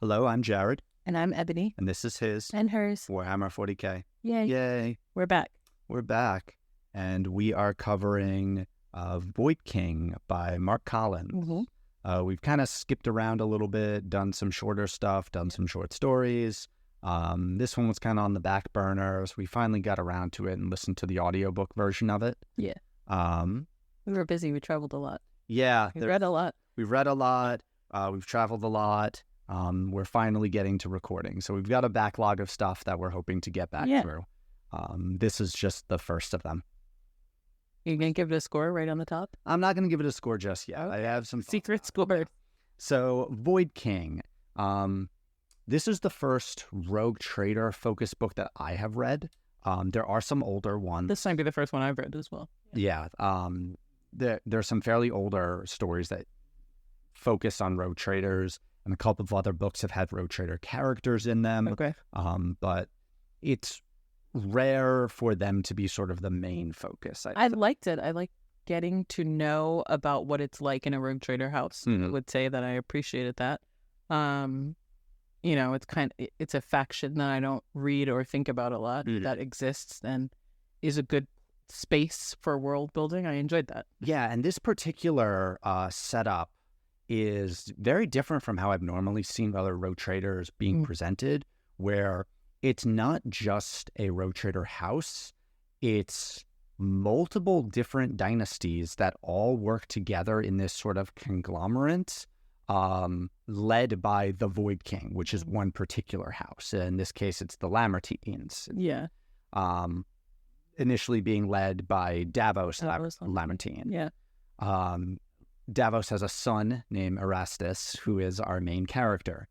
Hello, I'm Jared, And I'm Ebony. and this is his And hers. Warhammer 40k. Yay. Yay, We're back. we're back, and we are covering Void King by Marc Collins. Mm-hmm. We've kind of skipped around a little bit, done some shorter stuff, done some short stories. This one was kind of on the back burner, so we finally got around to it and listened to the audiobook version of it. Yeah. Um, We were busy. We traveled a lot. yeah, We read a lot. we've read a lot, we've traveled a lot. We're finally getting to recording. So we've got a backlog of stuff that we're hoping to get back through. This is just the first of them. You're going to give it a score right on the top? I'm not going to give it a score just yet. I have some secret score. So Void King. This is the first Rogue Trader focused book that I have read. There are some older ones. This might be the first one I've read as well. Yeah. There's some fairly older stories that focus on Rogue Traders, and a couple of other books have had Rogue Trader characters in them. Okay. But it's rare for them to be sort of the main focus. I liked it. I like getting to know about what it's like in a Rogue Trader house. Mhm. I would say that I appreciated that. It's a faction that I don't read or think about a lot that exists and is a good space for world building. I enjoyed that. Yeah, and this particular setup is very different from how I've normally seen other Rogue Traders being presented, where it's not just a Rogue Trader house, it's multiple different dynasties that all work together in this sort of conglomerate, led by the Void King, which is one particular house. In this case, it's the Lamertines. Yeah. Initially being led by Davos Davos Lamertine. Yeah. Davos has a son named Erastus, who is our main character.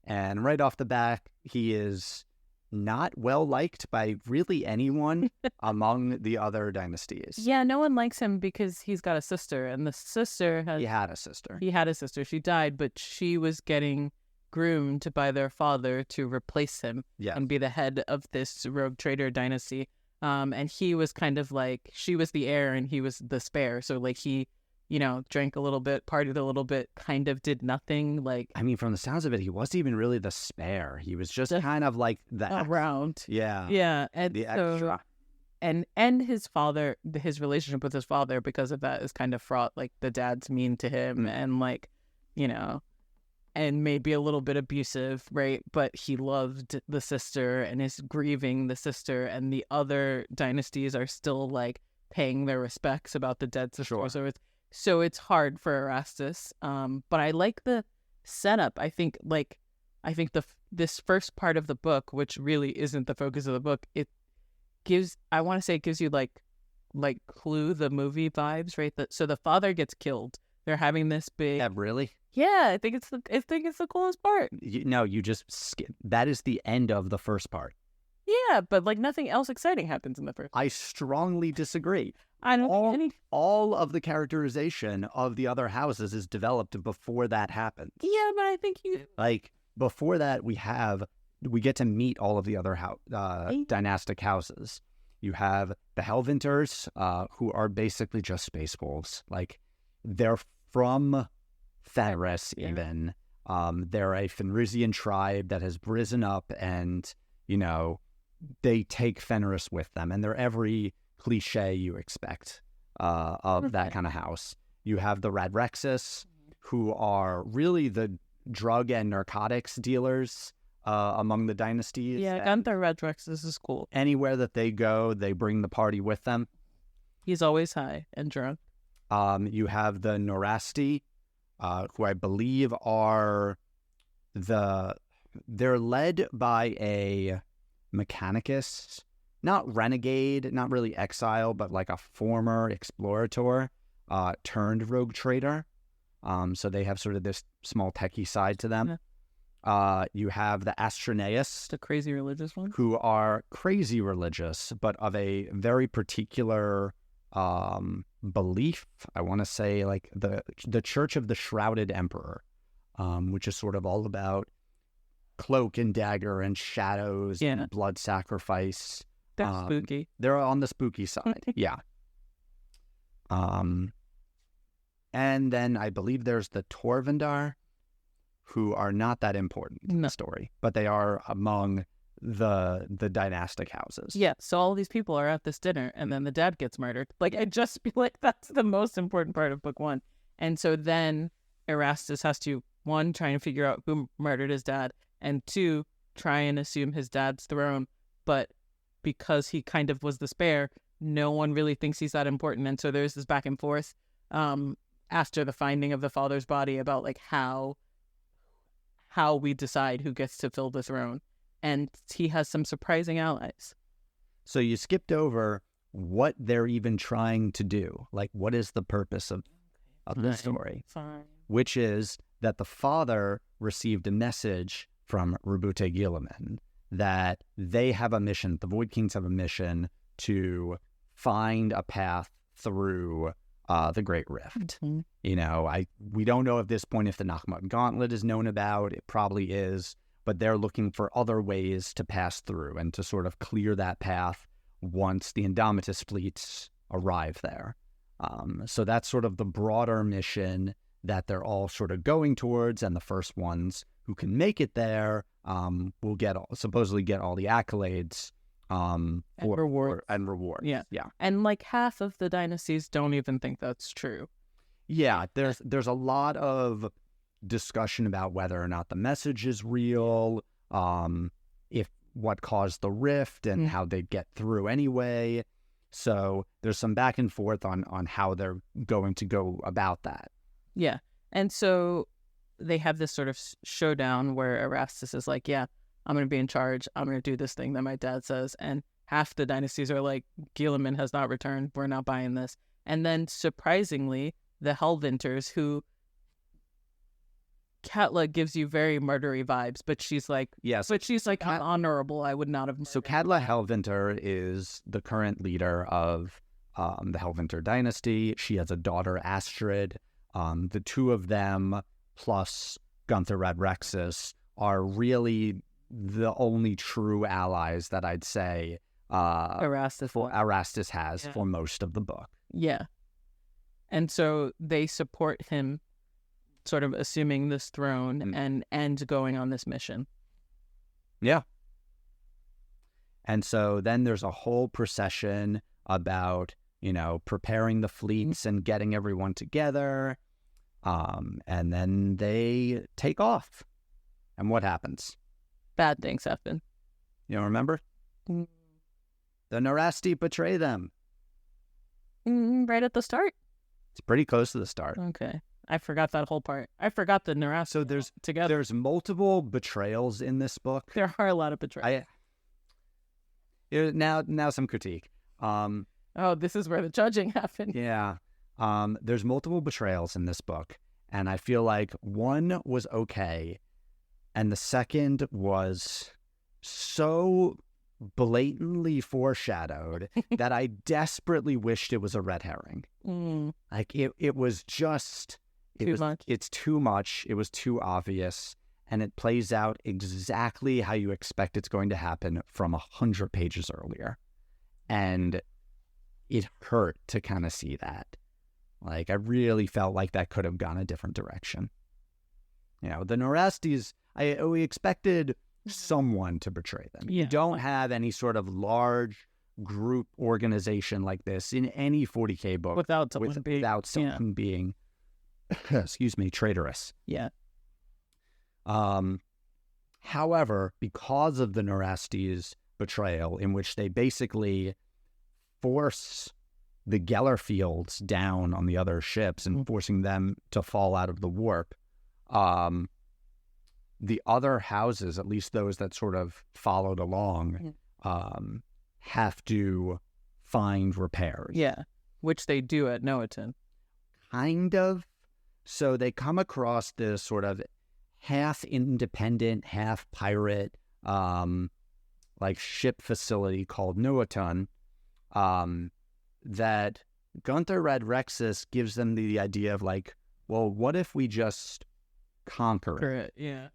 And right off the bat, he is not well liked by really anyone among the other dynasties. Yeah, no one likes him because he's got a sister, and the sister has... He had a sister. He had a sister. She died, but she was getting groomed by their father to replace him and be the head of this Rogue Trader dynasty. And he was kind of like, she was the heir and he was the spare. So like he, drank a little bit, partied a little bit, kind of did nothing. Like, I mean, from the sounds of it, he wasn't even really the spare. He was just kind of like the around. Yeah. Yeah. And the so, extra. And his father, his relationship with his father because of that is kind of fraught. Like the dad's mean to him and like, and maybe a little bit abusive, right? But he loved the sister and is grieving the sister, and the other dynasties are still like paying their respects about the dead sister. Sure. So it's hard for Erastus. But I like the setup. I think this first part of the book, which really isn't the focus of the book, it gives you like Clue, the movie vibes, right? So the father gets killed. They're having this big. Yeah, really? Yeah, I think it's the coolest part. You just skip. That is the end of the first part. Yeah, but like nothing else exciting happens in the first. I strongly disagree. I don't all of the characterization of the other houses is developed before that happens. Yeah, but I think before that we get to meet all of the other dynastic houses. You have the Hellvinters, who are basically just space wolves. Like they're from Fenris even. They're a Fenrisian tribe that has risen up and, they take Fenris with them, and they're every cliche you expect of that kind of house. You have the Radrexus, who are really the drug and narcotics dealers among the dynasties. Yeah, Gunther Radrexus is cool. Anywhere that they go, they bring the party with them. He's always high and drunk. You have the Norasti, who I believe are they're led by a Mechanicus, not renegade, not really exile, but like a former explorator turned Rogue Trader. So they have sort of this small techie side to them. You have the Astroneus, the crazy religious one, who are crazy religious, but of a very particular belief. I want to say like the Church of the Shrouded Emperor, which is sort of all about cloak and dagger and shadows and blood sacrifice. They're spooky. They're on the spooky side. Yeah. And then I believe there's the Torvendar, who are not that important in the story, but they are among the dynastic houses. Yeah, so all these people are at this dinner, and then the dad gets murdered. Like, I just feel like that's the most important part of book one. And so then Erastus has to, one, try and figure out who murdered his dad, and two, try and assume his dad's throne. But because he kind of was the spare, no one really thinks he's that important. And so there's this back and forth after the finding of the father's body about like how we decide who gets to fill the throne. And he has some surprising allies. So you skipped over what they're even trying to do. Like, what is the purpose of the story? Fine. Which is that the father received a message from Robute Guilliman that they have a mission, the Void Kings have a mission to find a path through the Great Rift. Mm-hmm. You know, we don't know at this point if the Nakhmud Gauntlet is known about. It probably is. But they're looking for other ways to pass through and to sort of clear that path once the Indomitus fleets arrive there. So that's sort of the broader mission that they're all sort of going towards, and the first ones who can make it there will supposedly get all the accolades and rewards. Yeah. And like half of the dynasties don't even think that's true. Yeah, there's a lot of discussion about whether or not the message is real, if what caused the rift and how they'd get through anyway. So there's some back and forth on how they're going to go about that. Yeah. And so they have this sort of showdown where Erastus is like, yeah, I'm going to be in charge. I'm going to do this thing that my dad says. And half the dynasties are like, Guilliman has not returned. We're not buying this. And then surprisingly, the Hellvinters, who Katla gives you very murdery vibes, but she's like, yes, but she's like honorable. I would not have. So Katla Hellvinter is the current leader of the Hellvinter dynasty. She has a daughter, Astrid. The two of them plus Gunther Radrexis are really the only true allies that I'd say Erastus has for most of the book. Yeah. And so they support him sort of assuming this throne and going on this mission. Yeah. And so then there's a whole procession about, you know, preparing the fleets and getting everyone together. And then they take off. And what happens? Bad things happen. You don't remember? The Narasti betray them. Right at the start? It's pretty close to the start. Okay. I forgot that whole part. I forgot the Narasti. So there's multiple betrayals in this book. There are a lot of betrayals. Now some critique. This is where the judging happened. Yeah. There's multiple betrayals in this book, and I feel like one was okay, and the second was so blatantly foreshadowed that I desperately wished it was a red herring. Like it was just too much. It's too much. It was too obvious, and it plays out exactly how you expect it's going to happen from 100 pages earlier, and it hurt to kind of see that. Like, I really felt like that could have gone a different direction. You know, the Narastis, we expected someone to betray them. Yeah. You don't have any sort of large group organization like this in any 40K book without someone being, excuse me, traitorous. Yeah. However, because of the Narastis' betrayal, in which they basically force the Gellerfields down on the other ships and forcing them to fall out of the warp, the other houses, at least those that sort of followed along, have to find repairs. Yeah, which they do at Noaton. Kind of. So they come across this sort of half independent, half pirate, like ship facility called Noaton, that Gunther Radrexis gives them the idea of like, well, what if we just conquer it? Yeah.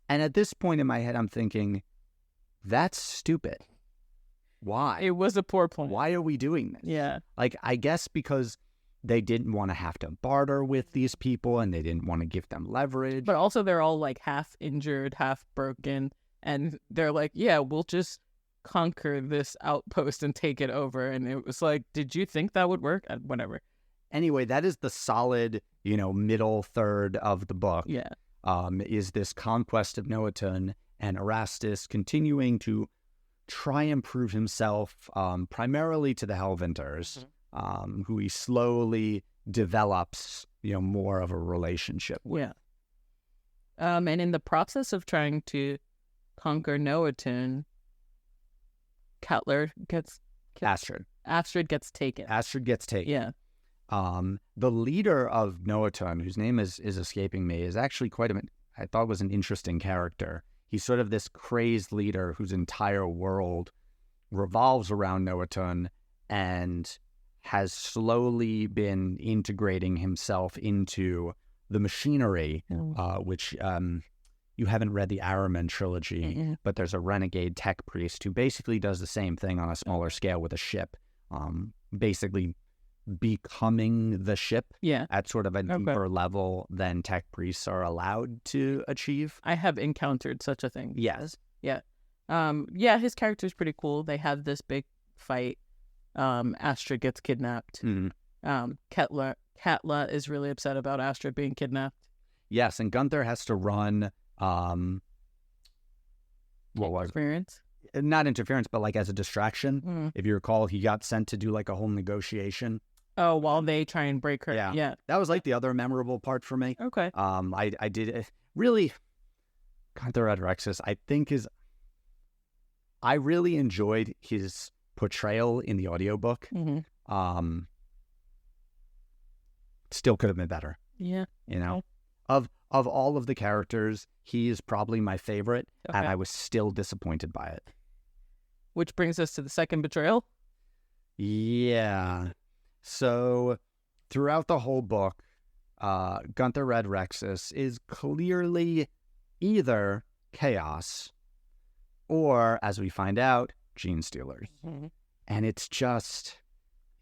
And at this point in my head, I'm thinking, that's stupid. Why? It was a poor plan. Why are we doing this? Yeah. Like, I guess because they didn't want to have to barter with these people, and they didn't want to give them leverage. But also they're all like half injured, half broken, and they're like, yeah, we'll just conquer this outpost and take it over. And it was like, did you think that would work? Whatever. Anyway, that is the solid, middle third of the book. Yeah. Is this conquest of Noatun and Erastus continuing to try and prove himself primarily to the Hellvinters, who he slowly develops, more of a relationship with. Yeah. And in the process of trying to conquer Noatun, Astrid gets taken. Astrid gets taken. Yeah. The leader of Noatun, whose name is escaping me, is actually I thought was an interesting character. He's sort of this crazed leader whose entire world revolves around Noatun and has slowly been integrating himself into the machinery, which you haven't read the Araman trilogy, but there's a renegade tech priest who basically does the same thing on a smaller scale with a ship, basically becoming the ship at sort of a deeper level than tech priests are allowed to achieve. I have encountered such a thing. Yes. Yeah. His character's pretty cool. They have this big fight. Astrid gets kidnapped. Katla is really upset about Astrid being kidnapped. Yes, and Gunther has to run Interference? Not interference, but like as a distraction. If you recall, he got sent to do like a whole negotiation. Oh, while they try and break her. Yeah. That was like the other memorable part for me. Okay. I did really Gunther Erastus, I really enjoyed his portrayal in the audiobook. Still could have been better. Yeah. Of all of the characters, he is probably my favorite, and I was still disappointed by it. Which brings us to the second betrayal. Yeah. So throughout the whole book, Gunther Erastus is clearly either chaos or, as we find out, gene stealers. And it's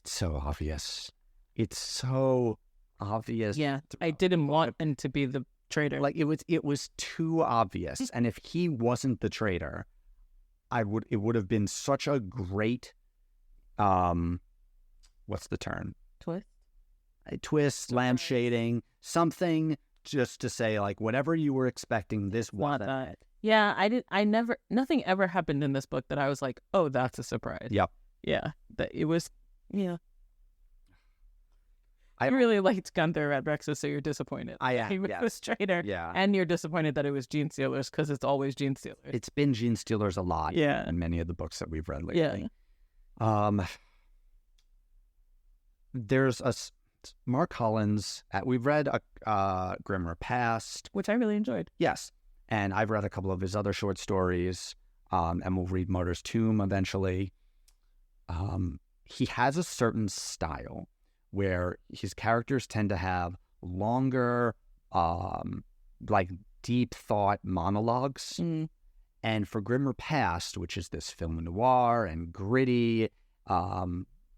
so obvious. It's so obvious. Yeah, I didn't want him to be the traitor. Like it was too obvious. And if he wasn't the traitor, it would have been such a great what's the term? Twist, lampshading, something just to say like whatever you were expecting, this wasn't. Yeah, nothing ever happened in this book that I was like, oh, that's a surprise. Yep. Yeah. That it was I really liked Gunther Erastus, so you're disappointed. He was traitor. Yeah. And you're disappointed that it was gene stealers because it's always gene stealers. It's been gene stealers a lot in many of the books that we've read lately. Yeah. There's Marc Collins. We've read Grimmer Past, which I really enjoyed. Yes. And I've read a couple of his other short stories, and we'll read Martyr's Tomb eventually. He has a certain style where his characters tend to have longer, like deep thought monologues. And for Grimmer Past, which is this film noir and gritty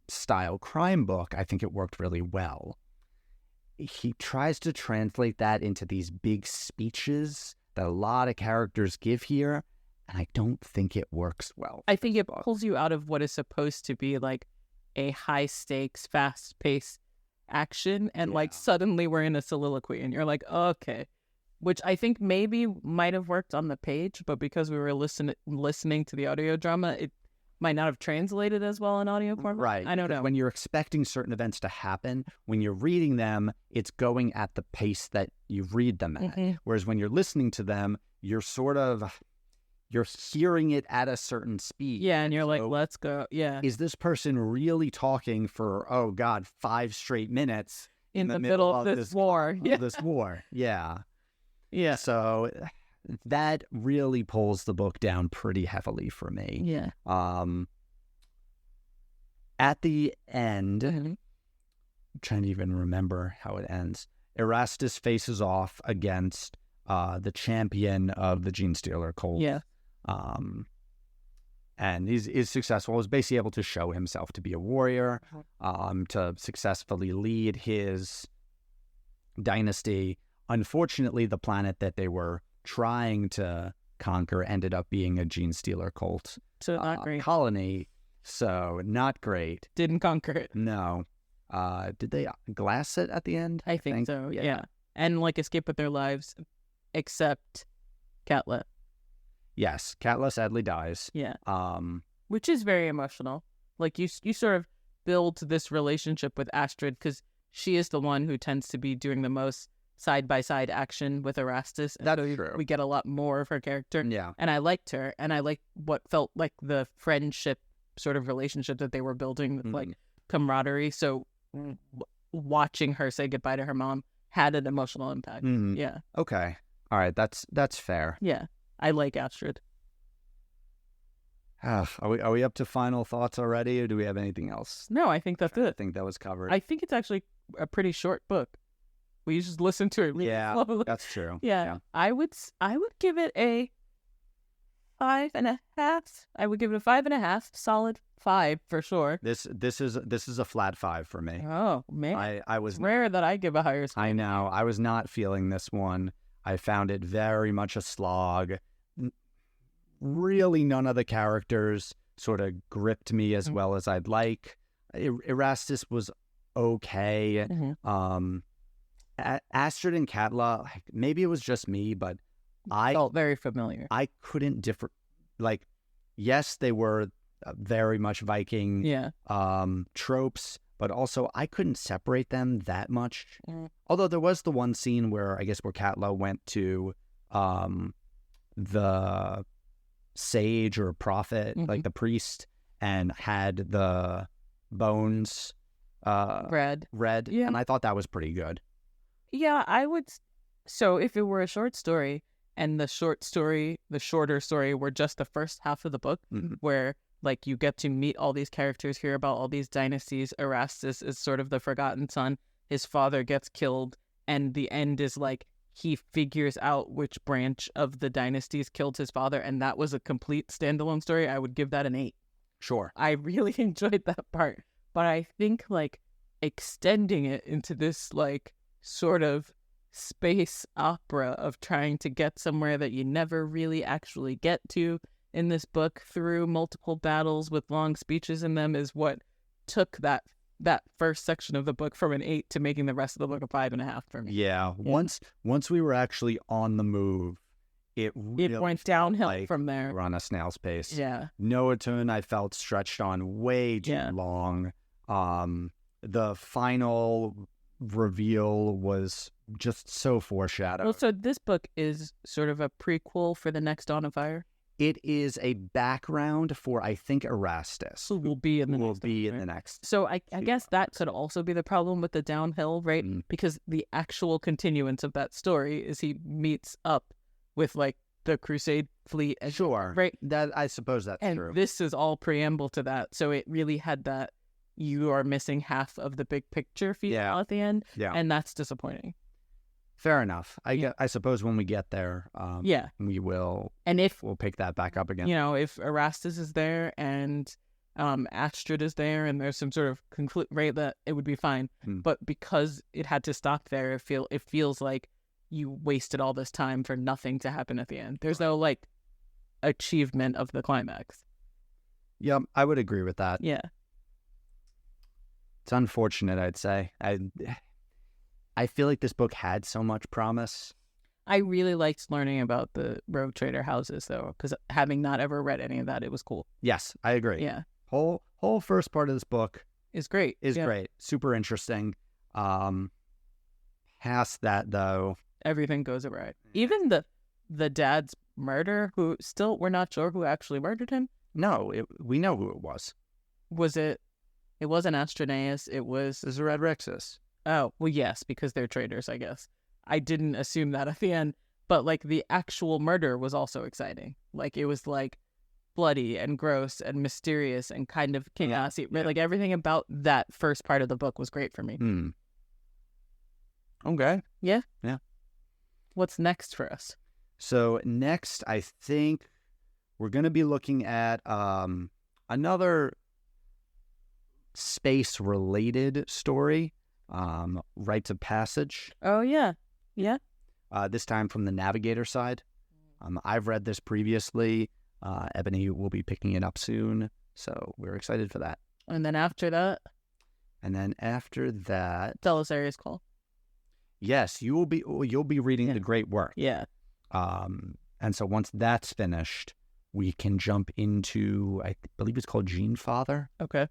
style crime book, I think it worked really well. He tries to translate that into these big speeches that a lot of characters give here, and I don't think it works well. I think it pulls you out of what is supposed to be like a high stakes, fast paced action, and like suddenly we're in a soliloquy, and you're like, okay, which I think maybe might have worked on the page, but because we were listening to the audio drama, it might not have translated as well in audio format. Right. I don't know. When you're expecting certain events to happen, when you're reading them, it's going at the pace that you read them at. Whereas when you're listening to them, you're hearing it at a certain speed. Yeah, and you're like, let's go. Yeah. Is this person really talking for, 5 straight minutes in the middle of this war? This war. Yeah. Yeah. So that really pulls the book down pretty heavily for me. Yeah. At the end, I'm trying to even remember how it ends. Erastus faces off against the champion of the Gene Stealer cult. Yeah. and he's successful. He's basically able to show himself to be a warrior, to successfully lead his dynasty. Unfortunately, the planet that they were trying to conquer ended up being a gene stealer cult So not great. colony. So not great. Didn't conquer it. No. Did they glass it at the end? I think so. Yeah. And like escape with their lives, except Katla. Yes, Katla sadly dies. Yeah. Which is very emotional. Like you sort of build this relationship with Astrid because she is the one who tends to be doing the most side-by-side action with Erastus. And That's so true. We get a lot more of her character. Yeah. And I liked her, and I liked what felt like the friendship sort of relationship that they were building with like camaraderie. So watching her say goodbye to her mom had an emotional impact. Yeah. Okay. All right. That's fair. Yeah. I like Astrid. Are we up to final thoughts already, or do we have anything else? No, I think that's I it. think that was covered. I think it's actually a pretty short book. We just listen to it really slowly. That's true. Yeah. I would give it a 5.5. I would give it a 5.5. Solid 5 for sure. This is a flat 5 for me. Oh man, I was it's rare that I give a higher score. I know. I was not feeling this one. I found it very much a slog. Really, none of the characters sort of gripped me as well as I'd like. Erastus was okay. Astrid and Katla, maybe it was just me, but I felt very familiar. I couldn't differ. Like, yes, they were very much Viking tropes, but also I couldn't separate them that much. Although there was the one scene where Katla went to the sage or prophet, like the priest, and had the bones red. Yeah. And I thought that was pretty good. Yeah, I would. So if it were a short story and the shorter story were just the first half of the book, where like you get to meet all these characters, hear about all these dynasties. Erastus is sort of the forgotten son. His father gets killed, and the end is like he figures out which branch of the dynasties killed his father, and that was a complete standalone story. I would give that an 8. Sure. I really enjoyed that part, but I think like extending it into this like sort of space opera of trying to get somewhere that you never really actually get to in this book through multiple battles with long speeches in them is what took that first section of the book from an 8 to making the rest of the book a 5.5 for me. Yeah. Once we were actually on the move, it really went downhill from there. We're on a snail's pace. Yeah. Noatun, I felt stretched on way too long. The final reveal was just so foreshadowed. Well, so this book is sort of a prequel for the next Dawn of Fire. It is a background for, I think, Erastus. Who will be in the next. So I guess that could also be the problem with the downhill, right? Because the actual continuance of that story is he meets up with like the Crusade fleet. Sure. Right. That I suppose that's and true. And this is all preamble to that. So it really had that you are missing half of the big picture feel at the end. Yeah. And that's disappointing. Fair enough. I suppose when we get there, we will. And we'll pick that back up again. You know, if Erastus is there and Astrid is there, and there's some sort of right, that it would be fine. But because it had to stop there, it feels like you wasted all this time for nothing to happen at the end. There's no like achievement of the climax. Yeah, I would agree with that. Yeah, it's unfortunate. I'd say I feel like this book had so much promise. I really liked learning about the Rogue Trader houses, though, because having not ever read any of that, it was cool. Yes, I agree. Yeah. Whole first part of this book is great. Great. Super interesting. Past that, though, everything goes awry. Even the dad's murder, who still we're not sure who actually murdered him. No, we know who it was. Was it? It wasn't Astroneus. It was Red Rexus. Oh, well, yes, because they're traitors, I guess. I didn't assume that at the end, but like the actual murder was also exciting. Like it was like bloody and gross and mysterious and kind of chaosy. Yeah. Like everything about that first part of the book was great for me. Okay. Yeah. Yeah. What's next for us? So next, I think we're going to be looking at another space-related story, Rites of Passage. Oh, yeah. Yeah. This time from the Navigator side. I've read this previously. Ebony will be picking it up soon, so we're excited for that. And then after that? And then after that... Belisarius Call. Yes, you'll be reading The Great Work. Yeah. And so once that's finished, we can jump into, I believe it's called Gene Father. Okay.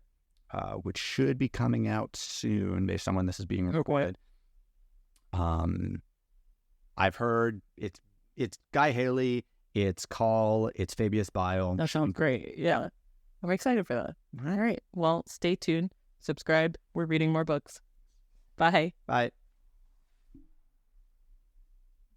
Which should be coming out soon based on when this is being recorded. I've heard it's Guy Haley, it's Call, it's Fabius Bile. That sounds great. Yeah. I'm excited for that. All right. Well, stay tuned. Subscribe. We're reading more books. Bye. Bye.